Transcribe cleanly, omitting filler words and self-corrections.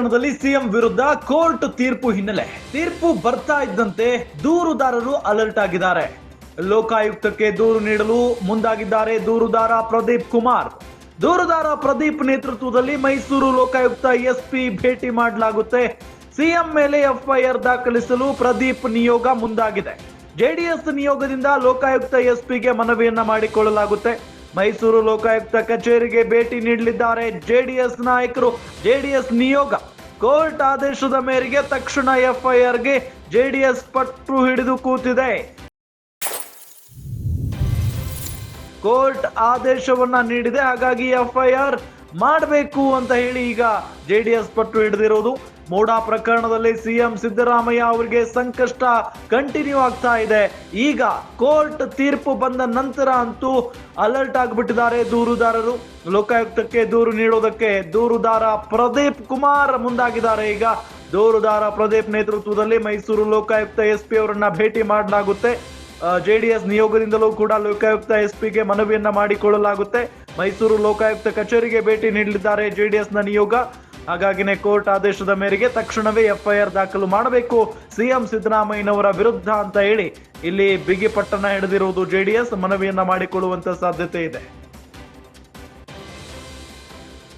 ಪ್ರಕರಣದಲ್ಲಿ ಸಿಎಂ ವಿರುದ್ಧ ಕೋರ್ಟ್ ತೀರ್ಪು ಹಿನ್ನೆಲೆ ತೀರ್ಪು ಬರ್ತಾ ಇದ್ದಂತೆ ದೂರುದಾರರು ಅಲರ್ಟ್ ಆಗಿದ್ದಾರೆ. ಲೋಕಾಯುಕ್ತಕ್ಕೆ ದೂರು ನೀಡಲು ಮುಂದಾಗಿದ್ದಾರೆ ದೂರುದಾರ ಪ್ರದೀಪ್ ಕುಮಾರ್. ದೂರುದಾರ ಪ್ರದೀಪ್ ನೇತೃತ್ವದಲ್ಲಿ ಮೈಸೂರು ಲೋಕಾಯುಕ್ತ ಎಸ್ಪಿ ಭೇಟಿ ಮಾಡಲಾಗುತ್ತೆ. ಸಿಎಂ ಮೇಲೆ ಎಫ್ಐಆರ್ ದಾಖಲಿಸಲು ಪ್ರದೀಪ್ ನಿಯೋಗ ಮುಂದಾಗಿದೆ. ಜೆಡಿಎಸ್ ನಿಯೋಗದಿಂದ ಲೋಕಾಯುಕ್ತ ಎಸ್ಪಿಗೆ ಮನವಿಯನ್ನ ಮಾಡಿಕೊಳ್ಳಲಾಗುತ್ತೆ. ಮೈಸೂರು ಲೋಕಾಯುಕ್ತ ಕಚೇರಿಗೆ ಭೇಟಿ ನೀಡಲಿದ್ದಾರೆ ಜೆಡಿಎಸ್ ನಾಯಕರು. ಜೆಡಿಎಸ್ ನಿಯೋಗ ಕೋರ್ಟ್ ಆದೇಶದ ಮೇರೆಗೆ ತಕ್ಷಣ ಎಫ್ಐಆರ್ಗೆ ಜೆಡಿಎಸ್ ಪಟ್ಟು ಹಿಡಿದು ಕೂತಿದೆ. ಕೋರ್ಟ್ ಆದೇಶವನ್ನ ನೀಡಿದೆ, ಹಾಗಾಗಿ ಎಫ್ಐಆರ್ ಮಾಡಬೇಕು ಅಂತ ಹೇಳಿ ಈಗ ಜೆಡಿಎಸ್ ಪಟ್ಟು ಹಿಡಿದಿರೋದು. ಮೋಡಾ ಪ್ರಕರಣದಲ್ಲಿ ಸಿಎಂ ಸಿದ್ದರಾಮಯ್ಯ ಅವರಿಗೆ ಸಂಕಷ್ಟ ಕಂಟಿನ್ಯೂ ಆಗ್ತಾ ಇದೆ. ಈಗ ಕೋರ್ಟ್ ತೀರ್ಪು ಬಂದ ನಂತರ ಅಂತೂ ಅಲರ್ಟ್ ಆಗಿಬಿಟ್ಟಿದ್ದಾರೆ ದೂರುದಾರರು. ಲೋಕಾಯುಕ್ತಕ್ಕೆ ದೂರು ನೀಡೋದಕ್ಕೆ ದೂರುದಾರ ಪ್ರದೀಪ್ ಕುಮಾರ್ ಮುಂದಾಗಿದ್ದಾರೆ. ಈಗ ದೂರುದಾರ ಪ್ರದೀಪ್ ನೇತೃತ್ವದಲ್ಲಿ ಮೈಸೂರು ಲೋಕಾಯುಕ್ತ ಎಸ್ಪಿ ಅವರನ್ನ ಭೇಟಿ ಮಾಡಲಾಗುತ್ತೆ. ಜೆಡಿಎಸ್ ನಿಯೋಗದಿಂದಲೂ ಕೂಡ ಲೋಕಾಯುಕ್ತ ಎಸ್ಪಿಗೆ ಮನವಿಯನ್ನ ಮಾಡಿಕೊಳ್ಳಲಾಗುತ್ತೆ. ಮೈಸೂರು ಲೋಕಾಯುಕ್ತ ಕಚೇರಿಗೆ ಭೇಟಿ ನೀಡಲಿದ್ದಾರೆ ಜೆಡಿಎಸ್ ನ ನಿಯೋಗ. ಹಾಗಾಗಿನೇ ಕೋರ್ಟ್ ಆದೇಶದ ಮೇರೆಗೆ ತಕ್ಷಣವೇ ಎಫ್ಐಆರ್ ದಾಖಲು ಮಾಡಬೇಕು ಸಿಎಂ ಸಿದ್ದರಾಮಯ್ಯನವರ ವಿರುದ್ಧ ಅಂತ ಹೇಳಿ ಇಲ್ಲಿ ಬಿಗಿ ಪಟ್ಟಣ ಹಿಡಿದಿರುವುದು ಜೆಡಿಎಸ್. ಮನವಿಯನ್ನ ಮಾಡಿಕೊಳ್ಳುವಂತ ಸಾಧ್ಯತೆ ಇದೆ.